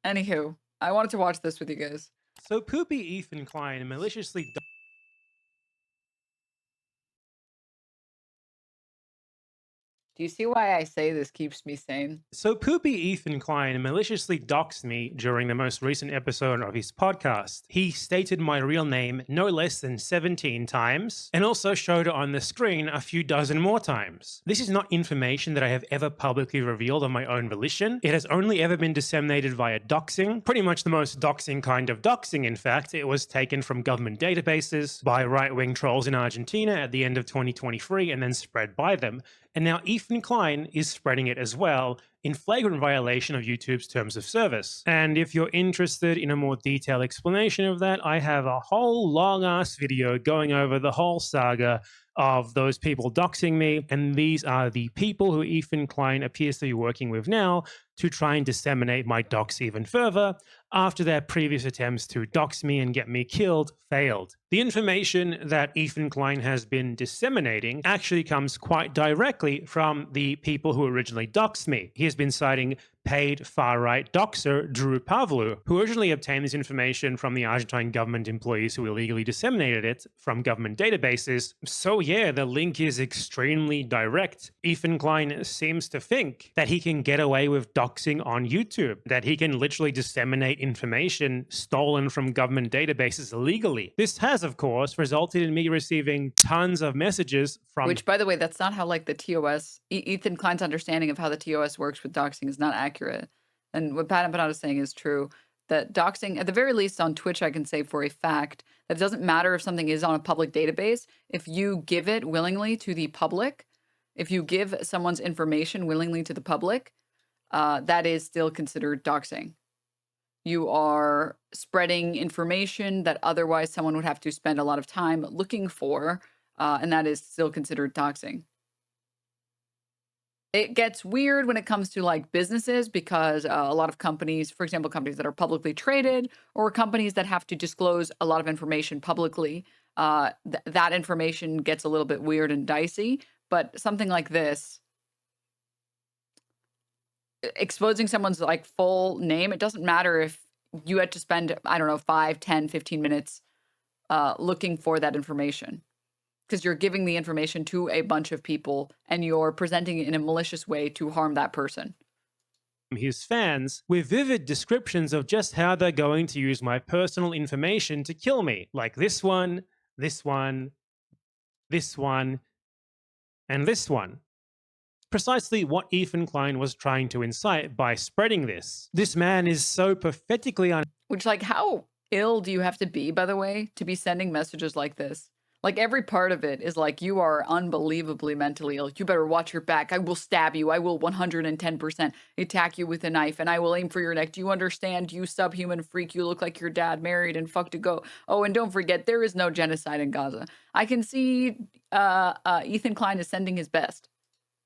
Anywho, I wanted to watch this with you guys. So poopy Ethan Klein maliciously Do you see why I say this keeps me sane? Poopy Ethan Klein maliciously doxed me during the most recent episode of his podcast. He stated my real name no less than 17 times, and also showed it on the screen a few dozen more times. This is not information that I have ever publicly revealed on my own volition. It has only ever been disseminated via doxing, pretty much the most doxing kind of doxing, in fact. It was taken from government databases by right-wing trolls in Argentina at the end of 2023 and then spread by them. And now Ethan Klein is spreading it as well, in flagrant violation of YouTube's terms of service. And if you're interested in a more detailed explanation of that, I have a whole long-ass video going over the whole saga of those people doxing me, and these are the people who Ethan Klein appears to be working with now to try and disseminate my dox even further after their previous attempts to dox me and get me killed failed. The information that Ethan Klein has been disseminating actually comes quite directly from the people who originally doxed me. He has been citing paid far-right doxer Drew Pavlou, who originally obtained this information from the Argentine government employees who illegally disseminated it from government databases. So yeah, the link is extremely direct. Ethan Klein seems to think that he can get away with doxing on YouTube, that he can literally disseminate information stolen from government databases illegally. This has, of course, resulted in me receiving tons of messages from— Which, by the way, that's not how, like, the TOS, Ethan Klein's understanding of how the TOS works with doxing is not accurate. And what BadEmpanada is saying is true, that doxing, at the very least on Twitch, I can say for a fact that it doesn't matter if something is on a public database. If you give it willingly to the public, if you give someone's information willingly to the public, that is still considered doxing. You are spreading information that otherwise someone would have to spend a lot of time looking for, and that is still considered doxing. It gets weird when it comes to, like, businesses because a lot of companies, for example, companies that are publicly traded or companies that have to disclose a lot of information publicly, that information gets a little bit weird and dicey. But something like this, exposing someone's, like, full name, it doesn't matter if you had to spend, I don't know, 5, 10, 15 minutes looking for that information, because you're giving the information to a bunch of people and you're presenting it in a malicious way to harm that person. His fans with vivid descriptions of just how they're going to use my personal information to kill me, like this one, this one, this one, and this one. Precisely what Ethan Klein was trying to incite by spreading this. This man is so pathetically Which, like, how ill do you have to be, by the way, to be sending messages like this? Like, every part of it is like, you are unbelievably mentally ill. You better watch your back. I will stab you. I will 110% attack you with a knife, and I will aim for your neck. Do you understand, you subhuman freak? You look like your dad, married and fucked to go. Oh, and don't forget, there is no genocide in Gaza. I can see Ethan Klein is sending his best.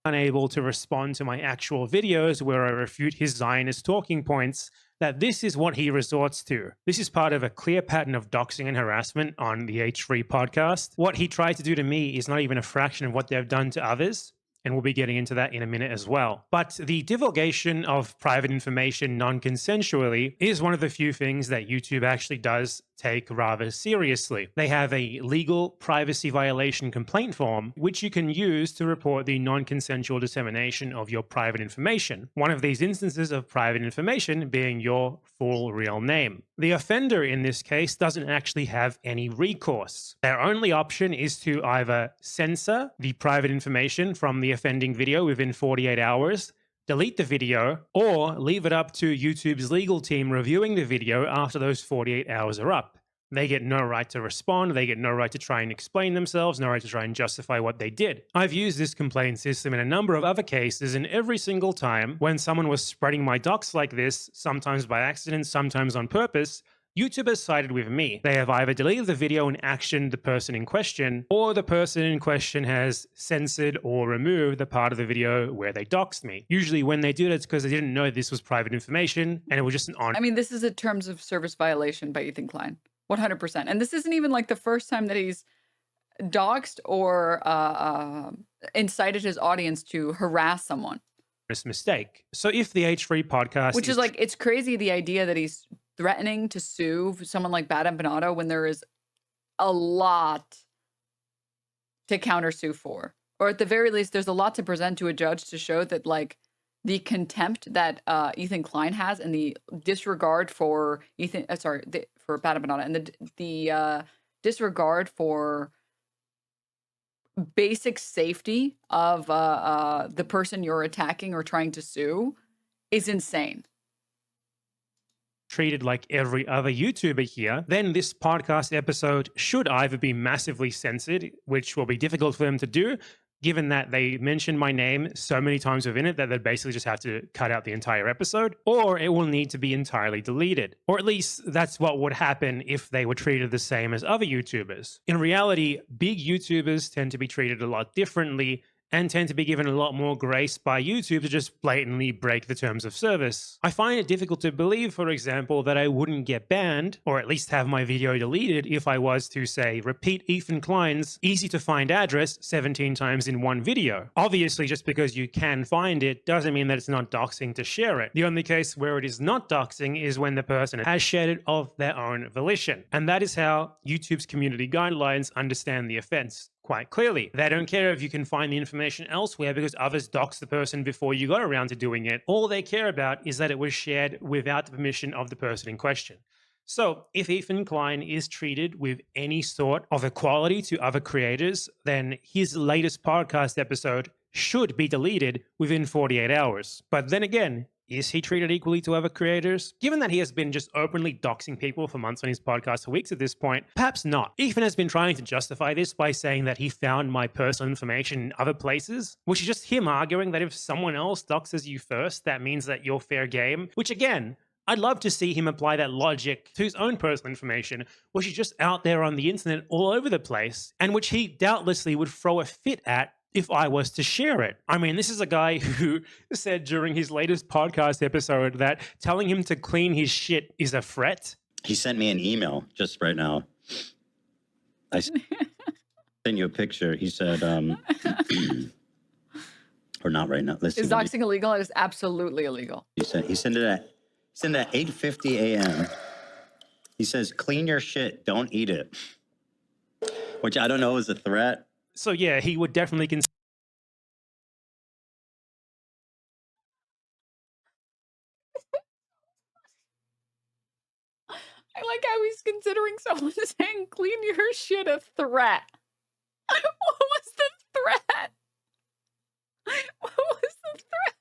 Unable to respond to my actual videos where I refute his Zionist talking points, that this is what he resorts to. This is part of a clear pattern of doxing and harassment on the H3 podcast. What he tried to do to me is not even a fraction of what they've done to others, and we'll be getting into that in a minute as well. But the divulgation of private information non-consensually is one of the few things that YouTube actually does take rather seriously. They have a legal privacy violation complaint form, which you can use to report the non-consensual dissemination of your private information. One of these instances of private information being your full real name. The offender in this case doesn't actually have any recourse. Their only option is to either censor the private information from the offending video within 48 hours, delete the video, or leave it up to YouTube's legal team reviewing the video after those 48 hours are up. They get no right to respond, they get no right to try and explain themselves, no right to try and justify what they did. I've used this complaint system in a number of other cases, and every single time when someone was spreading my docs like this, sometimes by accident, sometimes on purpose, YouTube has sided with me. They have either deleted the video and actioned the person in question, or the person in question has censored or removed the part of the video where they doxed me. Usually when they do that, it's because they didn't know this was private information, and it was just an I mean, this is a terms of service violation by Ethan Klein. 100%. And this isn't even like the first time that he's doxed or incited his audience to harass someone. mistake. So if the H3 podcast Which is is like, it's crazy the idea that he's threatening to sue someone like BadEmpanada when there is a lot to countersue for. Or at the very least, there's a lot to present to a judge to show that, like, the contempt that Ethan Klein has and the disregard for for BadEmpanada and the disregard for basic safety of the person you're attacking or trying to sue is insane. treated like every other YouTuber here, then this podcast episode should either be massively censored, which will be difficult for them to do, given that they mentioned my name so many times within it that they basically just have to cut out the entire episode, or it will need to be entirely deleted. Or at least that's what would happen if they were treated the same as other YouTubers. In reality, big YouTubers tend to be treated a lot differently and tend to be given a lot more grace by YouTube to just blatantly break the terms of service. I find it difficult to believe, for example, that I wouldn't get banned, or at least have my video deleted, if I was to, say, repeat Ethan Klein's easy-to-find address 17 times in one video. Obviously, just because you can find it doesn't mean that it's not doxing to share it. The only case where it is not doxing is when the person has shared it of their own volition. And that is how YouTube's community guidelines understand the offense. Quite clearly. They don't care if you can find the information elsewhere because others doxed the person before you got around to doing it. All they care about is that it was shared without the permission of the person in question. So if Ethan Klein is treated with any sort of equality to other creators, then his latest podcast episode should be deleted within 48 hours. But then again, is he treated equally to other creators? Given that he has been just openly doxing people for months on his podcast for weeks at this point, perhaps not. Ethan has been trying to justify this by saying that he found my personal information in other places, which is just him arguing that if someone else doxes you first, that means that you're fair game, which again, I'd love to see him apply that logic to his own personal information, which is just out there on the internet all over the place, and which he doubtlessly would throw a fit at if I was to share it. I mean, this is a guy who said during his latest podcast episode that telling him to clean his shit is a threat. He sent me an email just right now. I sent you a picture. He said, or not right now. Let's Is see doxing illegal? It is absolutely illegal. he sent it at 8:50 a.m. He says, clean your shit, don't eat it. Which I don't know is a threat. So yeah, he would definitely consider I like how he's considering someone saying clean your shit a threat. What was the threat? What was the threat?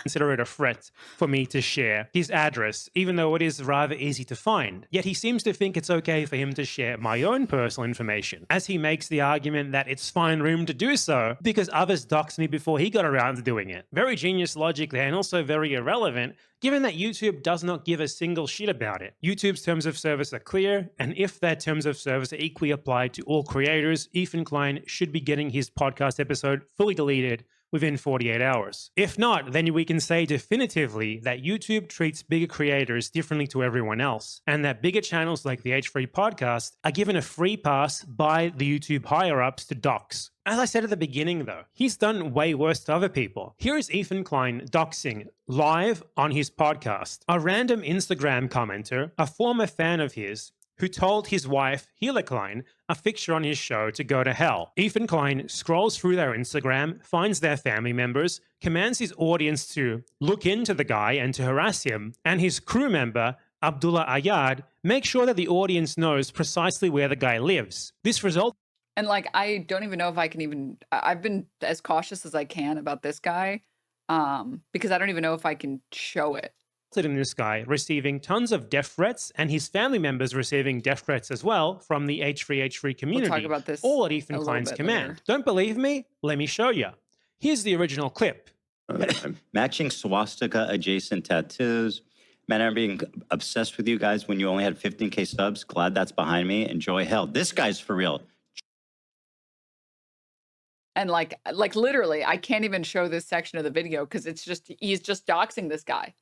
consider it a threat for me to share his address, even though it is rather easy to find. Yet he seems to think it's okay for him to share my own personal information, as he makes the argument that it's fine room to do so because others doxed me before he got around to doing it. Very genius logic there, and also very irrelevant, given that YouTube does not give a single shit about it. YouTube's terms of service are clear, and if their terms of service are equally applied to all creators, Ethan Klein should be getting his podcast episode fully deleted within 48 hours. If not, then we can say definitively that YouTube treats bigger creators differently to everyone else, and that bigger channels like the H3 podcast are given a free pass by the YouTube higher-ups to dox. As I said at the beginning though, he's done way worse to other people. Here is Ethan Klein doxing live on his podcast. A random Instagram commenter, a former fan of his, who told his wife, Hila Klein, a fixture on his show, to go to hell. Ethan Klein scrolls through their Instagram, finds their family members, commands his audience to look into the guy and to harass him, and his crew member, Abdullah Ayad, makes sure that the audience knows precisely where the guy lives. This results And like, I don't even know if I can even, I've been as cautious as I can about this guy, because I don't even know if I can show it. in this guy receiving tons of death threats and his family members receiving death threats as well from the H3H3 community, We'll talk about this all at Ethan a little Klein's bit command. later. Don't believe me? Let me show you. Here's the original clip. Matching swastika adjacent tattoos. Man, I'm being obsessed with you guys when you only had 15K subs. Glad that's behind me. Enjoy hell. This guy's for real. And like literally, I can't even show this section of the video because it's just, he's just doxing this guy.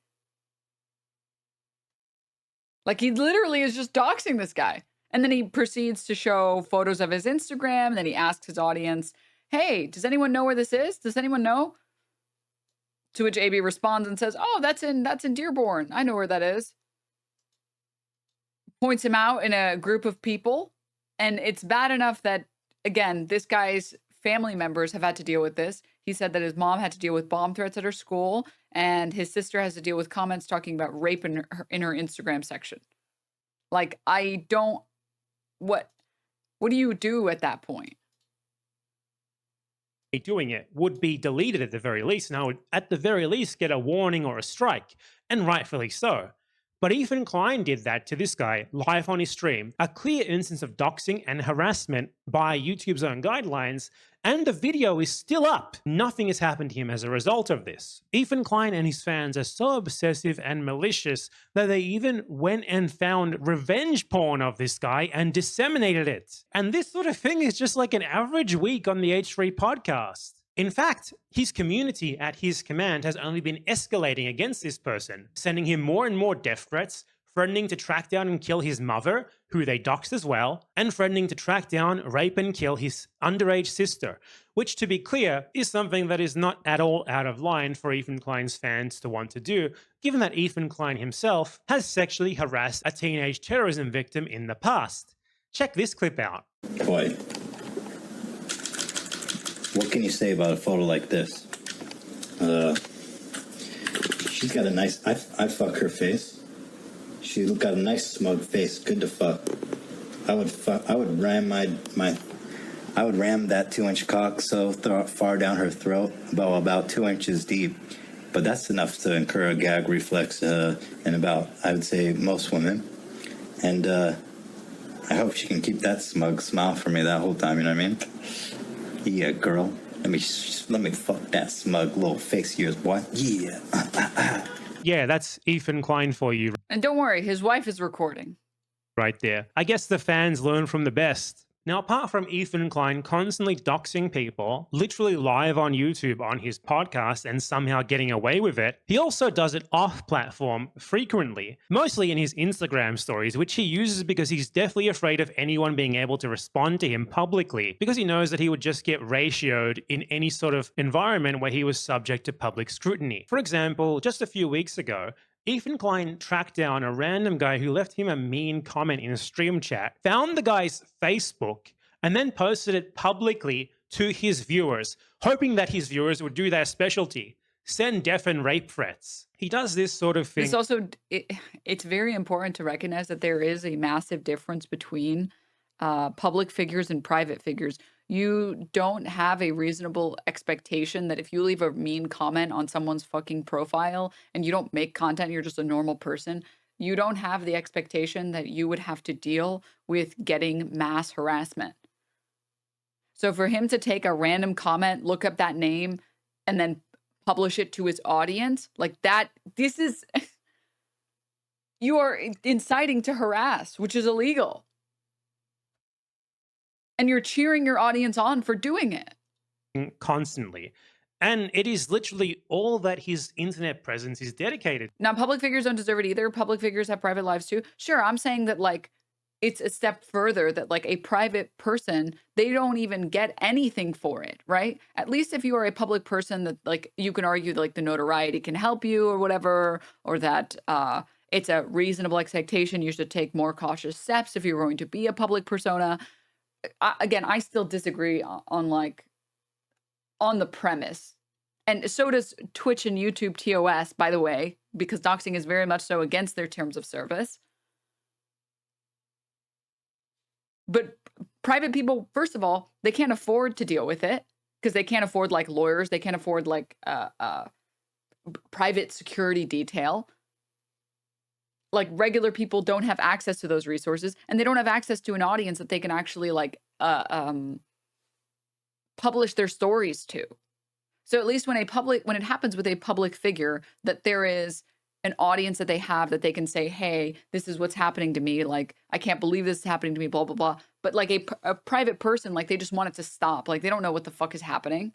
Like, he literally is just doxing this guy. And then he proceeds to show photos of his Instagram. And then he asks his audience, hey, does anyone know where this is? Does anyone know? To which AB responds and says, oh, that's in Dearborn. I know where that is. Points him out in a group of people. And it's bad enough that, again, this guy's family members have had to deal with this. He said that his mom had to deal with bomb threats at her school, and his sister has to deal with comments talking about rape in her Instagram section. Like, I don't, what do you do at that point? Doing it would be deleted at the very least, and I would at the very least get a warning or a strike, and rightfully so. But Ethan Klein did that to this guy live on his stream, a clear instance of doxing and harassment by YouTube's own guidelines, and the video is still up. Nothing has happened to him as a result of this. Ethan Klein and his fans are so obsessive and malicious that they even went and found revenge porn of this guy and disseminated it. And this sort of thing is just like an average week on the H3 podcast. In fact, his community at his command has only been escalating against this person, sending him more and more death threats, threatening to track down and kill his mother, who they doxed as well, and threatening to track down, rape and kill his underage sister, which, to be clear, is something that is not at all out of line for Ethan Klein's fans to want to do, given that Ethan Klein himself has sexually harassed a teenage terrorism victim in the past. Check this clip out. Boy, what can you say about a photo like this? She's got a nice, I fuck her face. She got a nice smug face, good to fuck. I would ram I would ram that 2-inch cock so far down her throat, about 2 inches deep. But that's enough to incur a gag reflex in about, I would say, most women. And I hope she can keep that smug smile for me that whole time, you know what I mean? Yeah, girl. Let me fuck that smug little face of yours, boy. Yeah. Yeah, that's Ethan Klein for you. And don't worry, his wife is recording. Right there. I guess the fans learn from the best. Now, apart from Ethan Klein constantly doxing people, literally live on YouTube on his podcast and somehow getting away with it, he also does it off-platform frequently, mostly in his Instagram stories, which he uses because he's deathly afraid of anyone being able to respond to him publicly, because he knows that he would just get ratioed in any sort of environment where he was subject to public scrutiny. For example, just a few weeks ago, Ethan Klein tracked down a random guy who left him a mean comment in a stream chat, found the guy's Facebook, and then posted it publicly to his viewers, hoping that his viewers would do their specialty, send death and rape threats. He does this sort of thing. It's very important to recognize that there is a massive difference between public figures and private figures. You don't have a reasonable expectation that if you leave a mean comment on someone's fucking profile and you don't make content, you're just a normal person, you don't have the expectation that you would have to deal with getting mass harassment. So for him to take a random comment, look up that name, and then publish it to his audience, like that, this is, you are inciting to harass, which is illegal. And you're cheering your audience on for doing it. Constantly. And it is literally all that his internet presence is dedicated. Now, public figures don't deserve it either. Public figures have private lives too. Sure, I'm saying that, like, it's a step further that, like, a private person, they don't even get anything for it, right? At least if you are a public person that, like, you can argue that, like, the notoriety can help you or whatever, or that it's a reasonable expectation. You should take more cautious steps if you're going to be a public persona. Again, I still disagree on the premise. And so does Twitch and YouTube TOS, by the way, because doxing is very much so against their terms of service. But private people, first of all, they can't afford to deal with it because they can't afford, like, lawyers. They can't afford, like, private security detail. Like, regular people don't have access to those resources, and they don't have access to an audience that they can actually, like, publish their stories to. So at least when it happens with a public figure, that there is an audience that they have that they can say, hey, this is what's happening to me. Like, I can't believe this is happening to me, blah, blah, blah. But, like, a private person, like, they just want it to stop. Like, they don't know what the fuck is happening.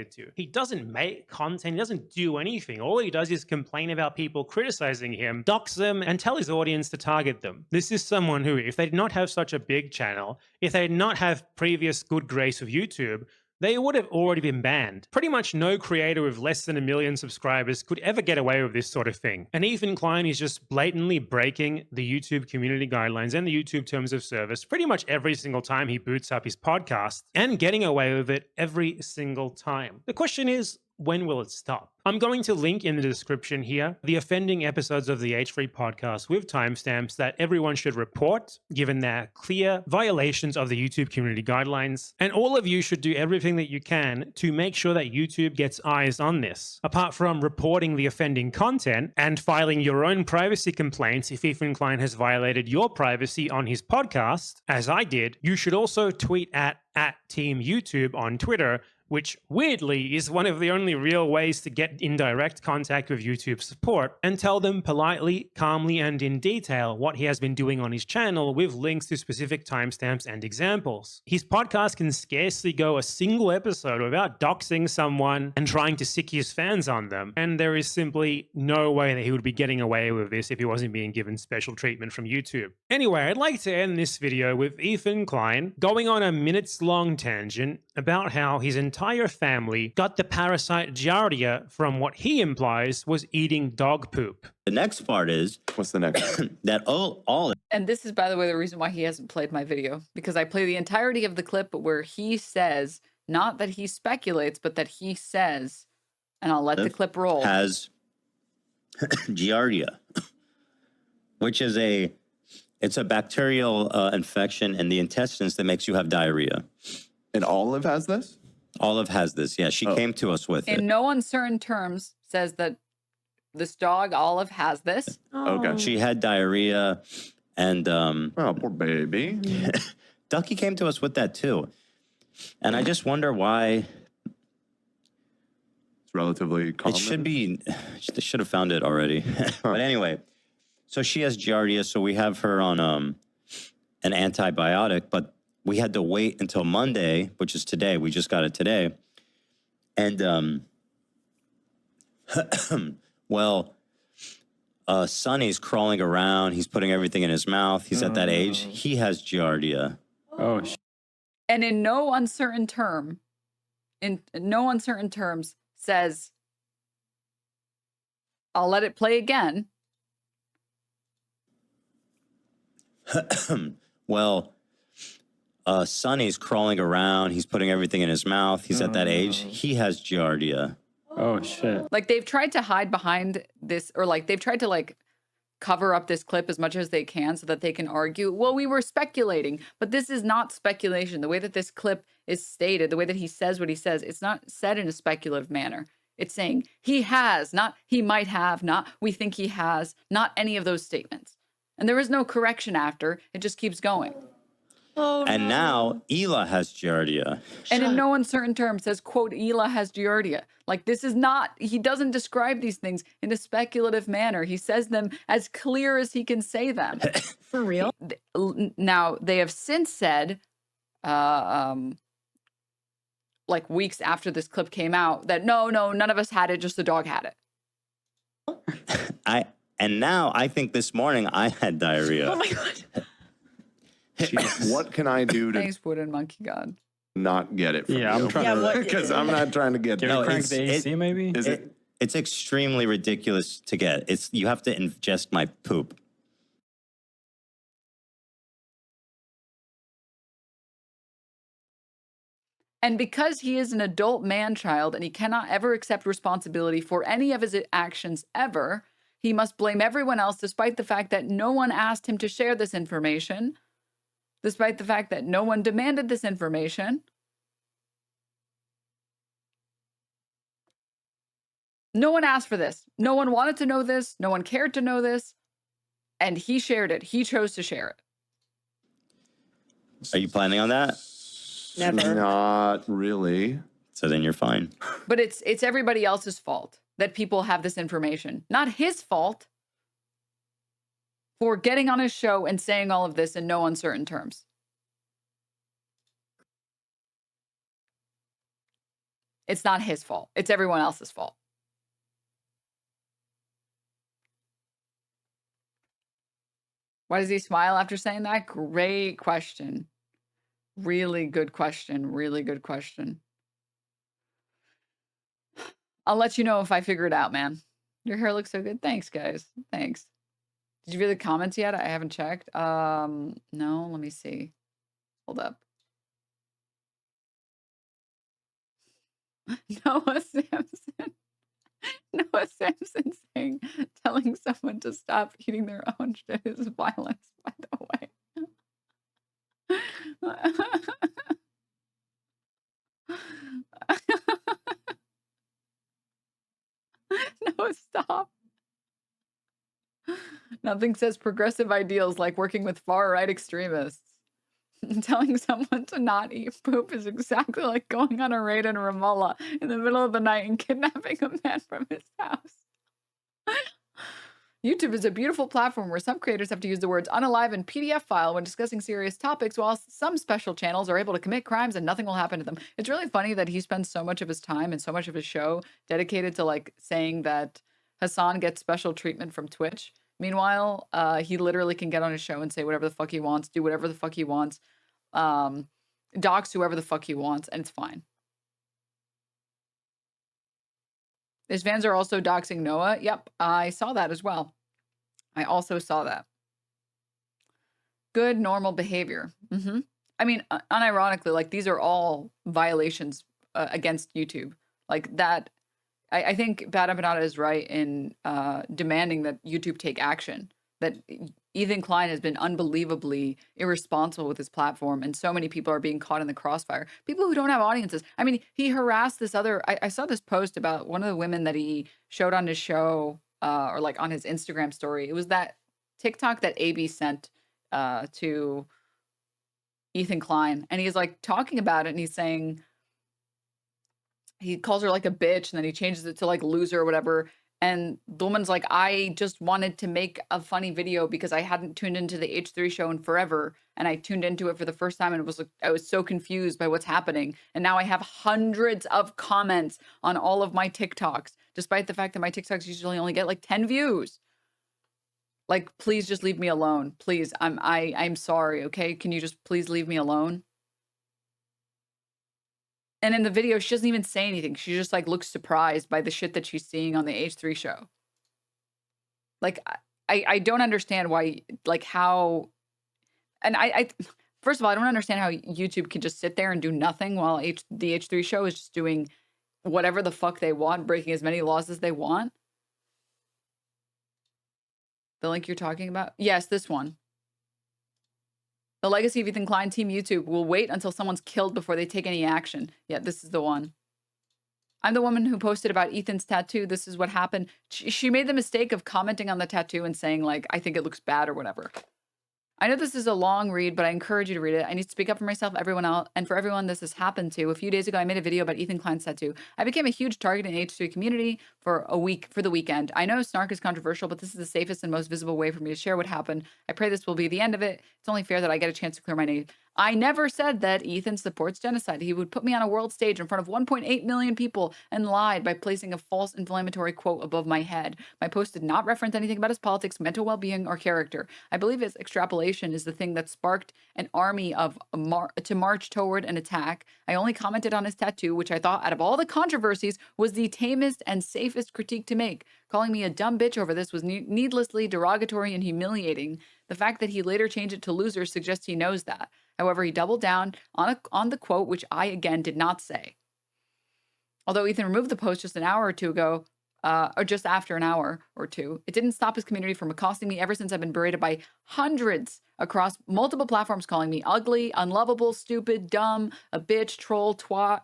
to. He doesn't make content, he doesn't do anything. All he does is complain about people criticizing him, dox them, and tell his audience to target them. This is someone who, if they did not have such a big channel, if they did not have previous good grace of YouTube, they would have already been banned. Pretty much no creator with less than 1 million subscribers could ever get away with this sort of thing. And Ethan Klein is just blatantly breaking the YouTube community guidelines and the YouTube terms of service pretty much every single time he boots up his podcast, and getting away with it every single time. The question is, when will it stop? I'm going to link in the description here the offending episodes of the H3 podcast with timestamps that everyone should report, given their clear violations of the YouTube community guidelines. And all of you should do everything that you can to make sure that YouTube gets eyes on this. Apart from reporting the offending content and filing your own privacy complaints if Ethan Klein has violated your privacy on his podcast, as I did, you should also tweet at Team YouTube on Twitter, which weirdly is one of the only real ways to get in direct contact with YouTube support, and tell them politely, calmly, and in detail what he has been doing on his channel with links to specific timestamps and examples. His podcast can scarcely go a single episode without doxing someone and trying to sick his fans on them, and there is simply no way that he would be getting away with this if he wasn't being given special treatment from YouTube. Anyway, I'd like to end this video with Ethan Klein going on a minutes-long tangent about how his entire family got the parasite Giardia from what he implies was eating dog poop. The next part is What's the next? that all And this is, by the way, the reason why he hasn't played my video, because I play the entirety of the clip where he says, not that he speculates, but that he says, and I'll let the clip roll. has Giardia, which is it's a bacterial infection in the intestines that makes you have diarrhea. And Olive has this? Olive has this. Yeah, she came to us with it. In no uncertain terms, says that this dog, Olive, has this. Okay. She had diarrhea, and Oh, poor baby. Ducky came to us with that too. And I just wonder why. It's relatively common. It should be. They should have found it already. But anyway, so she has Giardia, so we have her on an antibiotic, but we had to wait until Monday, which is today. We just got it today. And, well, Sonny's crawling around. He's putting everything in his mouth. He's at that age. He has Giardia. Oh, And in no uncertain terms, says, I'll let it play again. Well, Sonny's crawling around. He's putting everything in his mouth. He's at that age. He has Giardia. Oh, shit. Like, they've tried to hide behind this, or like they've tried to like cover up this clip as much as they can so that they can argue, well, we were speculating, but this is not speculation. The way that this clip is stated, the way that he says what he says, it's not said in a speculative manner. It's saying he has, not he might have, not we think he has, not any of those statements. And there is no correction after. It just keeps going. Oh, And no. now Ela has Giardia. And in no uncertain terms says, quote, Ela has Giardia. Like, this is not, he doesn't describe these things in a speculative manner. He says them as clear as he can say them. For real? Now, they have since said, like weeks after this clip came out, that no, none of us had it, just the dog had it. And now I think this morning I had diarrhea. Oh my God. what can I do to Thanks, Wooden Monkey God. not get it from Yeah, I'm you? trying Yeah, to. what- Because I'm not trying to get Can No, we crank it's- the AC maybe? Is it? It's extremely ridiculous to get. It's you have to ingest my poop. And because he is an adult man-child and he cannot ever accept responsibility for any of his actions ever, he must blame everyone else despite the fact that no one asked him to share this information, despite the fact that no one demanded this information. No one asked for this. No one wanted to know this. No one cared to know this. And he shared it. He chose to share it. Are you planning on that? Never. Not really. So then you're fine. But it's everybody else's fault that people have this information. Not his fault for getting on his show and saying all of this in no uncertain terms. It's not his fault. It's everyone else's fault. Why does he smile after saying that? Great question. Really good question. Really good question. I'll let you know if I figure it out, man. Your hair looks so good. Thanks, guys. Thanks. Did you read the comments yet? I haven't checked. No, let me see. Hold up. Noah Samson. Noah Samson saying, telling someone to stop eating their own shit is violence, by the way. No, stop. Nothing says progressive ideals like working with far-right extremists. Telling someone to not eat poop is exactly like going on a raid in Ramallah in the middle of the night and kidnapping a man from his house. YouTube is a beautiful platform where some creators have to use the words unalive and PDF file when discussing serious topics, while some special channels are able to commit crimes and nothing will happen to them. It's really funny that he spends so much of his time and so much of his show dedicated to like saying that Hassan gets special treatment from Twitch. Meanwhile, he literally can get on his show and say whatever the fuck he wants, do whatever the fuck he wants, dox whoever the fuck he wants, and it's fine. His fans are also doxing Noah. Yep, I saw that as well. I also saw that. Good, normal behavior. I mean, unironically, like these are all violations against YouTube. Like that, I think BadEmpanada is right in demanding that YouTube take action. That Ethan Klein has been unbelievably irresponsible with his platform, and so many people are being caught in the crossfire. People who don't have audiences. I mean, he harassed this other. I saw this post about one of the women that he showed on his show, or like on his Instagram story. It was that TikTok that AB sent to Ethan Klein, and he's like talking about it, and he's saying he calls her like a bitch, and then he changes it to like loser or whatever. And the woman's like, I just wanted to make a funny video because I hadn't tuned into the H3 show in forever. And I tuned into it for the first time and it was like, I was so confused by what's happening. And now I have hundreds of comments on all of my TikToks, despite the fact that my TikToks usually only get like 10 views. Like, please just leave me alone. Please. I'm sorry. Okay. Can you just please leave me alone? And in the video, she doesn't even say anything. She just like looks surprised by the shit that she's seeing on the H3 show. Like, I don't understand why, like how, and I first of all, I don't understand how YouTube can just sit there and do nothing while the H3 show is just doing whatever the fuck they want, breaking as many laws as they want. The link you're talking about? Yes, this one. The legacy of Ethan Klein, Team YouTube, will wait until someone's killed before they take any action. Yeah, this is the one. I'm the woman who posted about Ethan's tattoo. This is what happened. She made the mistake of commenting on the tattoo and saying, like, I think it looks bad or whatever. I know this is a long read, but I encourage you to read it. I need to speak up for myself, everyone else, and for everyone this has happened to. A few days ago, I made a video about Ethan Klein's tattoo. I became a huge target in the H3 community for the weekend. I know snark is controversial, but this is the safest and most visible way for me to share what happened. I pray this will be the end of it. It's only fair that I get a chance to clear my name. I never said that Ethan supports genocide. He would put me on a world stage in front of 1.8 million people and lied by placing a false inflammatory quote above my head. My post did not reference anything about his politics, mental well-being, or character. I believe his extrapolation is the thing that sparked an army to march toward an attack. I only commented on his tattoo, which I thought out of all the controversies was the tamest and safest critique to make. Calling me a dumb bitch over this was needlessly derogatory and humiliating. The fact that he later changed it to loser suggests he knows that. However, he doubled down on the quote, which I, again, did not say. Although Ethan removed the post just an hour or two ago, or just after an hour or two, it didn't stop his community from accosting me ever since I've been berated by hundreds across multiple platforms, calling me ugly, unlovable, stupid, dumb, a bitch, troll, twat,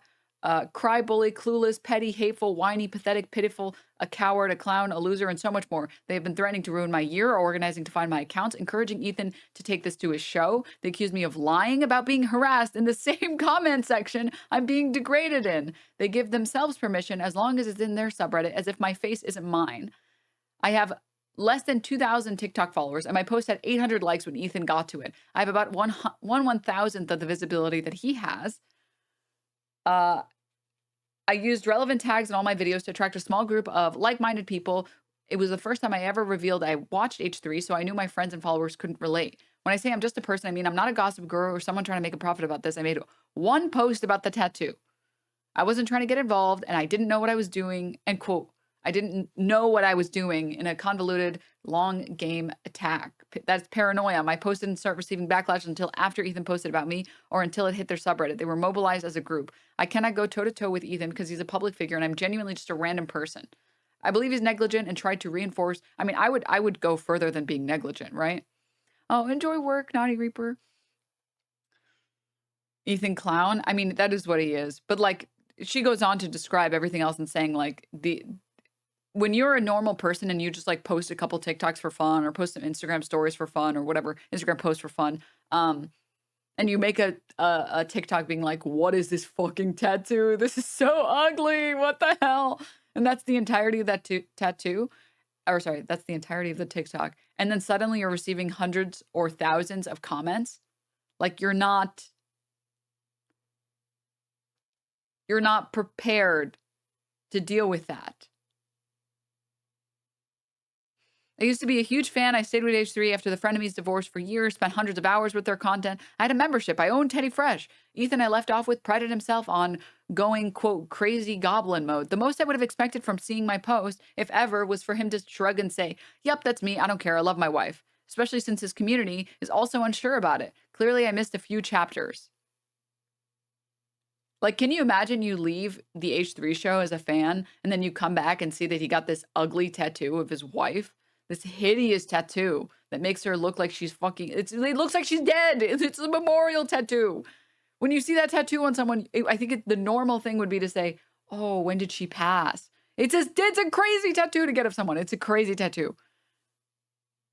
cry bully, clueless, petty, hateful, whiny, pathetic, pitiful, a coward, a clown, a loser, and so much more. They have been threatening to ruin my year, organizing to find my accounts, encouraging Ethan to take this to his show. They accuse me of lying about being harassed in the same comment section I'm being degraded in. They give themselves permission as long as it's in their subreddit, as if my face isn't mine. I have less than 2,000 TikTok followers, and my post had 800 likes when Ethan got to it. I have about 1/1000th of the visibility that he has. I used relevant tags in all my videos to attract a small group of like-minded people. It was the first time I ever revealed I watched H3, so I knew my friends and followers couldn't relate. When I say I'm just a person, I mean I'm not a gossip guru or someone trying to make a profit about this. I made one post about the tattoo. I wasn't trying to get involved, and I didn't know what I was doing. And quote, I didn't know what I was doing in a convoluted, long game attack. That's paranoia. My post didn't start receiving backlash until after Ethan posted about me or until it hit their subreddit. They were mobilized as a group. I cannot go toe-to-toe with Ethan because he's a public figure, and I'm genuinely just a random person. I believe he's negligent and tried to reinforce. I mean, I would go further than being negligent, right? Oh, enjoy work, Naughty Reaper. Ethan Clown. I mean, that is what he is. But like, she goes on to describe everything else and saying like when you're a normal person and you just like post a couple TikToks for fun or post some Instagram stories for fun or whatever, Instagram posts for fun, and you make a TikTok being like, what is this fucking tattoo? This is so ugly. What the hell? And that's the entirety of that tattoo. Or sorry, that's the entirety of the TikTok. And then suddenly you're receiving hundreds or thousands of comments. Like you're not prepared to deal with that. I used to be a huge fan. I stayed with H3 after the frenemies divorced for years, spent hundreds of hours with their content. I had a membership. I owned Teddy Fresh. Ethan I left off with prided himself on going, quote, crazy goblin mode. The most I would have expected from seeing my post, if ever, was for him to shrug and say, yep, that's me. I don't care. I love my wife. Especially since his community is also unsure about it. Clearly, I missed a few chapters. Like, can you imagine you leave the H3 show as a fan and then you come back and see that he got this ugly tattoo of his wife? This hideous tattoo that makes her look like she's fucking, it looks like she's dead. It's a memorial tattoo. When you see that tattoo on someone, I think the normal thing would be to say, oh, when did she pass? It's a crazy tattoo to get of someone. It's a crazy tattoo.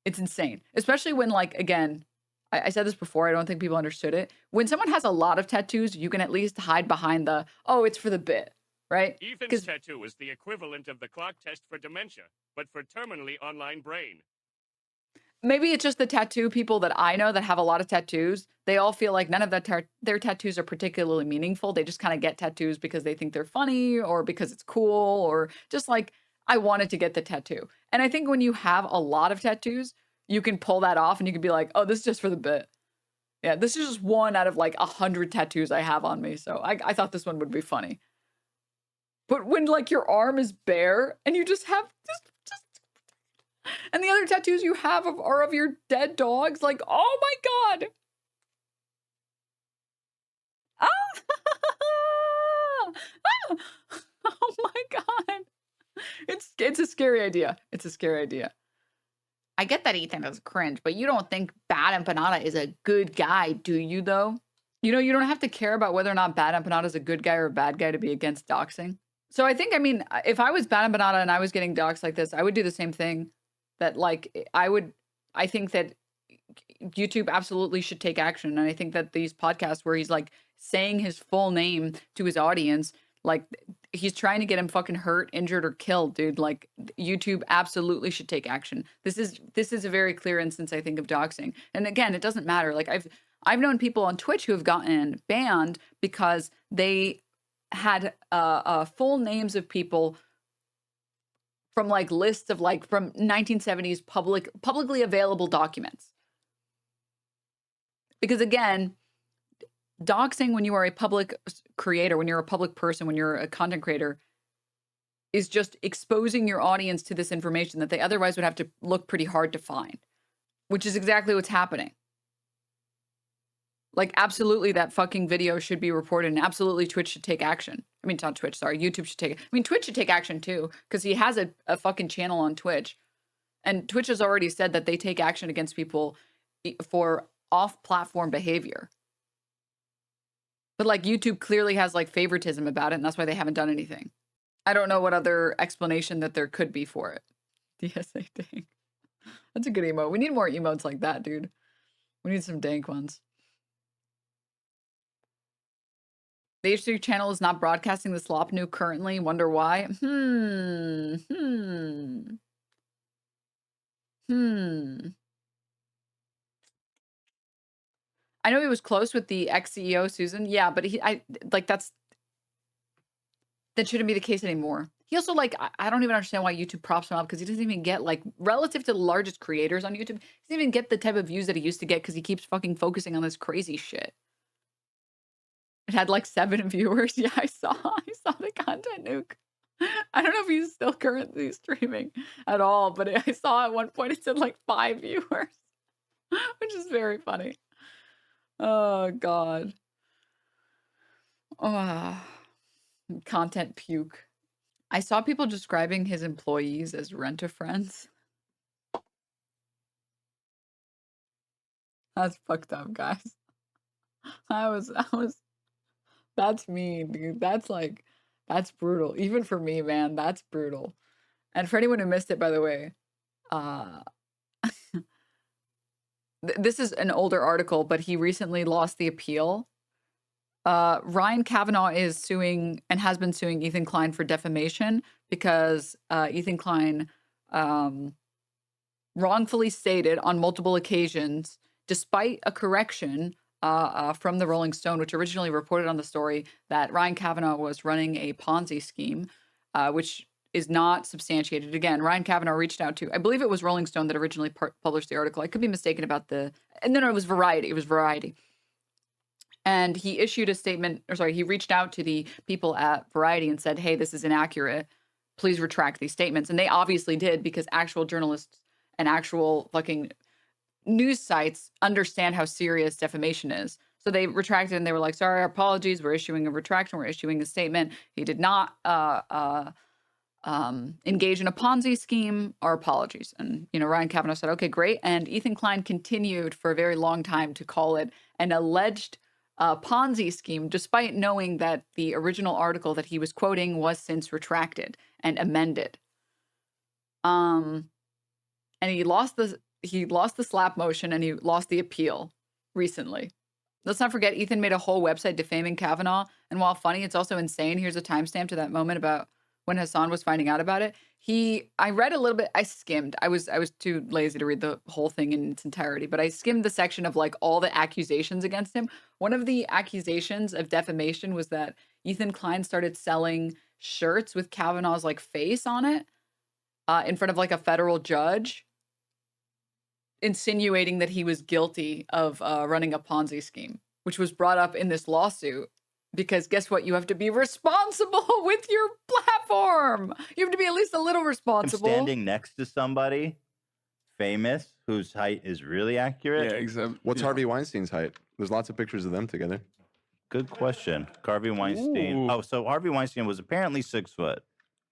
It's insane. Especially when, like, again, I said this before, I don't think people understood it. When someone has a lot of tattoos, you can at least hide behind the, oh, it's for the bit, right? Ethan's tattoo is the equivalent of the clock test for dementia, but for terminally online brain. Maybe it's just the tattoo people that I know that have a lot of tattoos. They all feel like none of their tattoos are particularly meaningful. They just kind of get tattoos because they think they're funny or because it's cool or just like, I wanted to get the tattoo. And I think when you have a lot of tattoos, you can pull that off and you can be like, oh, this is just for the bit. Yeah, this is just one out of like 100 tattoos I have on me. So I thought this one would be funny. But when like your arm is bare and you just have just and the other tattoos you have are of your dead dogs, like, oh my God. Ah! Ah! Oh my God. It's a scary idea. It's a scary idea. I get that Ethan is cringe, but you don't think BadEmpanada is a good guy, do you, though? You know, you don't have to care about whether or not BadEmpanada is a good guy or a bad guy to be against doxing. So I think, I mean, if I was BadEmpanada and I was getting doxed like this, I would do the same thing. That, like, I think that YouTube absolutely should take action. And I think that these podcasts where he's, like, saying his full name to his audience, like, he's trying to get him fucking hurt, injured, or killed, dude. Like, YouTube absolutely should take action. This is a very clear instance, I think, of doxing. And again, it doesn't matter. Like, I've known people on Twitch who have gotten banned because they had full names of people from like lists of like from 1970s publicly available documents. Because again, doxing when you are a public creator, when you're a public person, when you're a content creator, is just exposing your audience to this information that they otherwise would have to look pretty hard to find, which is exactly what's happening. Like, absolutely, that fucking video should be reported, and absolutely Twitch should take action. I mean, not Twitch, sorry. YouTube should take it. I mean, Twitch should take action, too, because he has a fucking channel on Twitch. And Twitch has already said that they take action against people for off-platform behavior. But, like, YouTube clearly has, like, favoritism about it, and that's why they haven't done anything. I don't know what other explanation that there could be for it. DSA dang. That's a good emote. We need more emotes like that, dude. We need some dank ones. The H3 channel is not broadcasting the slop new currently. Wonder why? I know he was close with the ex-CEO, Susan. Yeah, but that's... that shouldn't be the case anymore. He also, like, I don't even understand why YouTube props him up because he doesn't even get, like, relative to the largest creators on YouTube, he doesn't even get the type of views that he used to get because he keeps fucking focusing on this crazy shit. It had, like, 7 viewers. Yeah, I saw the content nuke. I don't know if he's still currently streaming at all, but I saw at one point it said, like, 5 viewers, which is very funny. Oh, God. Oh, content puke. I saw people describing his employees as rent-a-friends. That's fucked up, guys. I was that's mean, dude. That's like, that's brutal. Even for me, man, that's brutal. And for anyone who missed it, by the way, uh, this is an older article, but he recently lost the appeal. Ryan Kavanaugh is suing and has been suing Ethan Klein for defamation because Ethan Klein wrongfully stated on multiple occasions, despite a correction from the Rolling Stone, which originally reported on the story, that Ryan Kavanaugh was running a Ponzi scheme, which is not substantiated. Again, Ryan Kavanaugh reached out to, I believe it was Rolling Stone that originally published the article. I could be mistaken about no, it was Variety. It was Variety. And he issued a statement, or sorry, he reached out to the people at Variety and said, hey, this is inaccurate. Please retract these statements. And they obviously did because actual journalists and actual fucking news sites understand how serious defamation is. So they retracted and they were like, sorry, our apologies. We're issuing a retraction. We're issuing a statement. He did not engage in a Ponzi scheme. Our apologies. And, Ryan Kavanaugh said, okay, great. And Ethan Klein continued for a very long time to call it an alleged Ponzi scheme, despite knowing that the original article that he was quoting was since retracted and amended. And he lost the slap motion and he lost the appeal recently. Let's not forget, Ethan made a whole website defaming Kavanaugh. And while funny, it's also insane. Here's a timestamp to that moment about when Hassan was finding out about it. I read a little bit, I skimmed. I was too lazy to read the whole thing in its entirety, but I skimmed the section of like all the accusations against him. One of the accusations of defamation was that Ethan Klein started selling shirts with Kavanaugh's like face on it in front of like a federal judge, insinuating that he was guilty of running a Ponzi scheme, which was brought up in this lawsuit. Because guess what? You have to be responsible with your platform. You have to be at least a little responsible. I'm standing next to somebody famous whose height is really accurate. Yeah, except What's Harvey Weinstein's height? There's lots of pictures of them together. Good question. Harvey Weinstein. Ooh. Oh, so Harvey Weinstein was apparently 6 foot.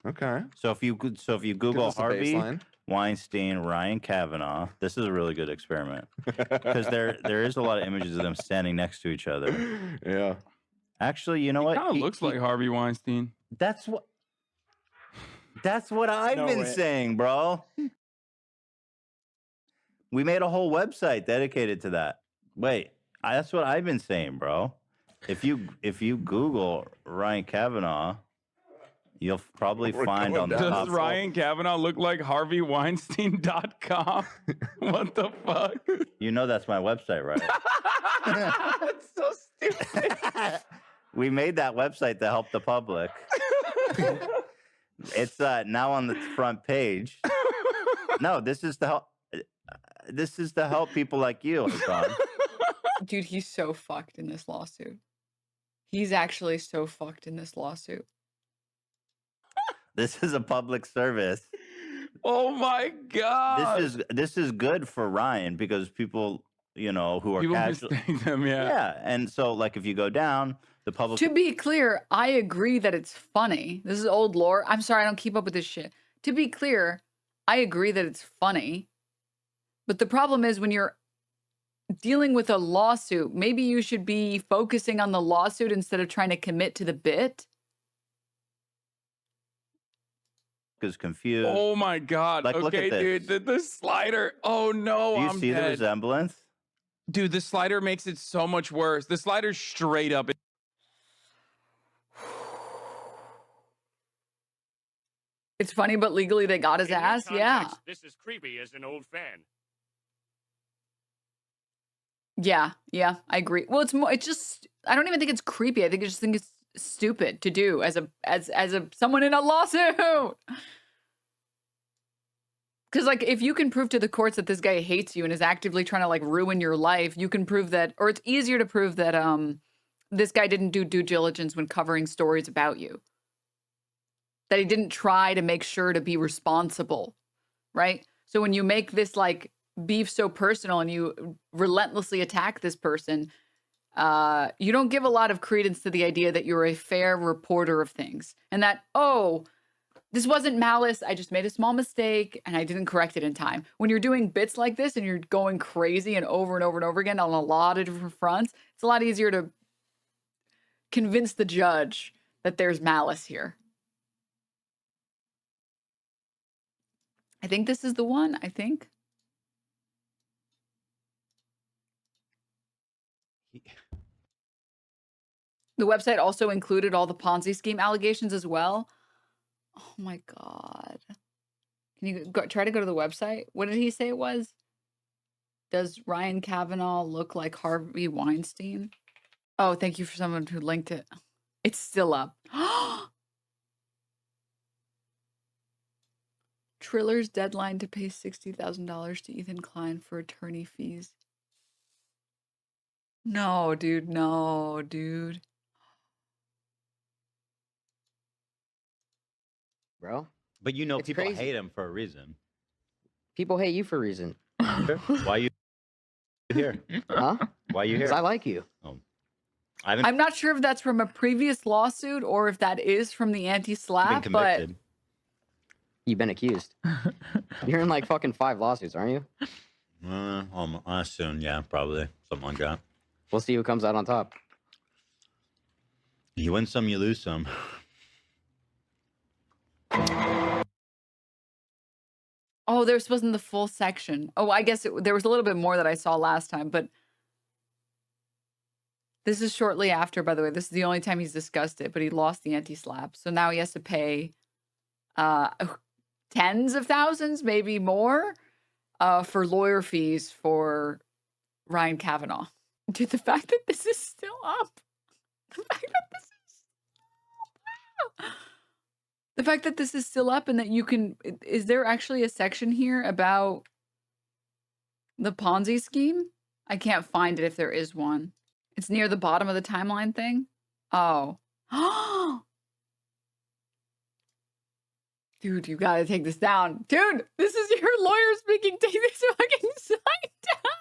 Okay. So if you Google Give us the Harvey baseline. Weinstein, Ryan Kavanaugh, this is a really good experiment because there is a lot of images of them standing next to each other. Yeah. Actually, you know what? kind of looks like Harvey Weinstein. That's what I've been saying, bro. We made a whole website dedicated to that. Wait, that's what I've been saying, bro. If you Google Ryan Kavanaugh, you'll probably We're find going on the down top. Does Ryan Kavanaugh look like HarveyWeinstein.com? What the fuck? You know that's my website, right? That's so stupid. We made that website to help the public. It's now on the front page. No, this is to help. This is to help people like you, Hassan. Dude, he's so fucked in this lawsuit. He's actually so fucked in this lawsuit. This is a public service. Oh my god. This is good for Ryan because people, who are People casual. mistake them, yeah. Yeah, and so like if you go down, the public. To be clear, I agree that it's funny. This is old lore. I'm sorry, I don't keep up with this shit. To be clear, I agree that it's funny. But the problem is when you're dealing with a lawsuit, maybe you should be focusing on the lawsuit instead of trying to commit to the bit. is confused. Oh my god. Like, look at Okay, dude, the slider. Oh no, Do you I'm see the dead. resemblance? Dude, the slider makes it so much worse. The slider's straight up. It's funny, but legally they got his In this ass. Yeah. context, this is creepy as an old fan. Yeah, I agree. Well, it's just, I don't even think it's creepy. I think it's stupid to do as someone in a lawsuit. Because, like, if you can prove to the courts that this guy hates you and is actively trying to, like, ruin your life, you can prove that, or it's easier to prove that this guy didn't do due diligence when covering stories about you. That he didn't try to make sure to be responsible, right? So when you make this, like, beef so personal and you relentlessly attack this person, you don't give a lot of credence to the idea that you're a fair reporter of things. And that, oh, this wasn't malice. I just made a small mistake and I didn't correct it in time. When you're doing bits like this and you're going crazy and over and over and over again on a lot of different fronts, it's a lot easier to convince the judge that there's malice here. I think this is the one, I think. The website also included all the Ponzi scheme allegations as well. Oh my God. Can you try to go to the website? What did he say it was? Does Ryan Kavanaugh look like Harvey Weinstein? Oh, thank you for someone who linked it. It's still up. Triller's deadline to pay $60,000 to Ethan Klein for attorney fees. No, dude. No, dude. Bro, But you know, It's people crazy. hate him for a reason. people hate you for a reason. Why you here? Huh? Why you Because here? I like you. I haven't I'm not sure if that's from a previous lawsuit or if that is from the been anti-slap, but convicted. You've been accused. You're in like fucking 5 lawsuits, aren't you? Soon, yeah, probably something like that. We'll see who comes out on top. You win some, you lose some. oh, this wasn't the full section. Oh, I guess there was a little bit more that I saw last time, but this is shortly after, by the way. This is the only time he's discussed it, but he lost the anti-slap. So now he has to pay tens of thousands, maybe more, for lawyer fees for Ryan Kavanaugh. Dude, the fact that this is still up. The fact that this is still up and that you can... Is there actually a section here about the Ponzi scheme? I can't find it if there is one. It's near the bottom of the timeline thing. Oh. Dude, you gotta take this down. Dude, this is your lawyer speaking. Take this fucking site down.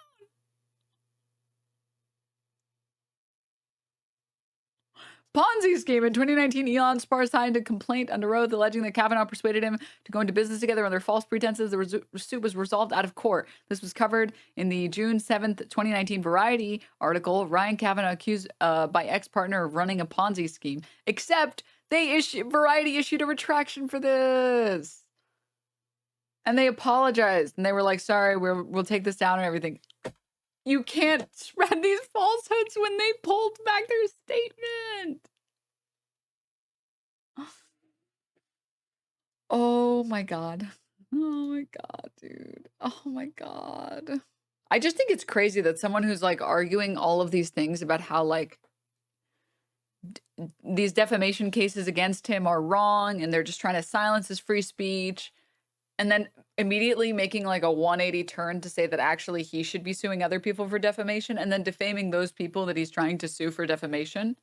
Ponzi scheme. In 2019, Elon Spar signed a complaint under oath alleging that Kavanaugh persuaded him to go into business together under false pretenses. The suit was resolved out of court. This was covered in the June 7th, 2019 Variety article. Ryan Kavanaugh accused by ex-partner of running a Ponzi scheme. Except Variety issued a retraction for this. And they apologized. And they were like, sorry, we'll take this down and everything. You can't spread these falsehoods when they pulled back their statement. Oh my God. Oh my God, dude. Oh my God. I just think it's crazy that someone who's like arguing all of these things about how like these defamation cases against him are wrong and they're just trying to silence his free speech, and then immediately making like a 180 turn to say that actually he should be suing other people for defamation and then defaming those people that he's trying to sue for defamation.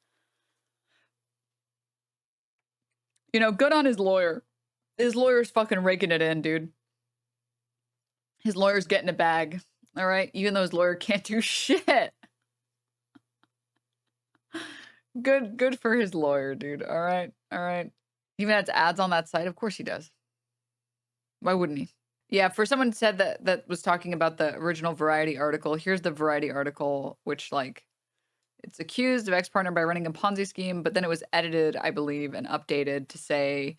You know, good on his lawyer. His lawyer's fucking raking it in, dude. His lawyer's getting a bag, all right? Even though his lawyer can't do shit. Good for his lawyer, dude, all right? All right. He even has ads on that site? Of course he does. Why wouldn't he? Yeah, for someone said that was talking about the original Variety article, here's the Variety article, which, like, it's accused of ex-partner by running a Ponzi scheme, but then it was edited, I believe, and updated to say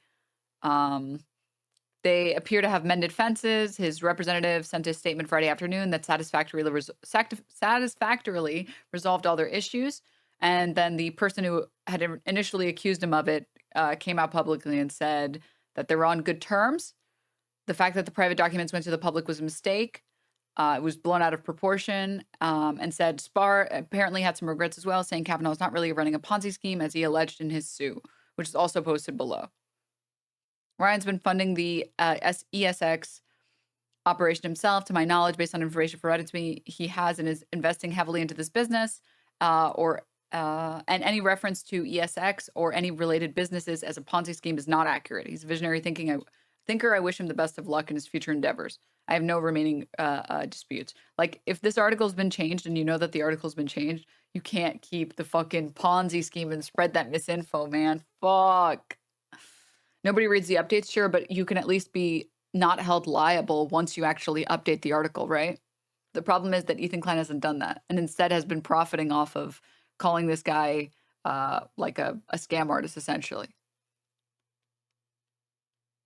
they appear to have mended fences. His representative sent a statement Friday afternoon that satisfactorily resolved all their issues. And then the person who had initially accused him of it came out publicly and said that they were on good terms. The fact that the private documents went to the public was a mistake. It was blown out of proportion, and said Spar apparently had some regrets as well, saying Kavanaugh is not really running a Ponzi scheme as he alleged in his sue, which is also posted below. Ryan's been funding the ESX operation himself, to my knowledge, based on information provided to me. He has and is investing heavily into this business, and any reference to ESX or any related businesses as a Ponzi scheme is not accurate. He's a visionary thinker. I wish him the best of luck in his future endeavors. I have no remaining disputes. Like, if this article's been changed and you know that the article's been changed, you can't keep the fucking Ponzi scheme and spread that misinfo, man. Fuck. Nobody reads the updates, sure, but you can at least be not held liable once you actually update the article, right? The problem is that Ethan Klein hasn't done that, and instead has been profiting off of calling this guy like a scam artist, essentially.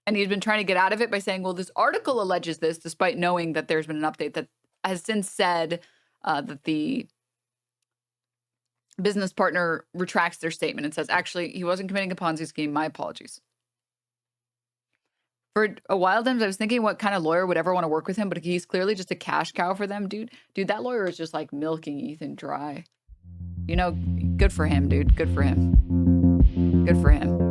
And he's been trying to get out of it by saying, well, this article alleges this, despite knowing that there's been an update that has since said that the business partner retracts their statement and says, actually, he wasn't committing a Ponzi scheme. My apologies. For a while, I was thinking what kind of lawyer would ever want to work with him, but he's clearly just a cash cow for them, dude. Dude, that lawyer is just like milking Ethan dry. You know, good for him, dude. Good for him. Good for him.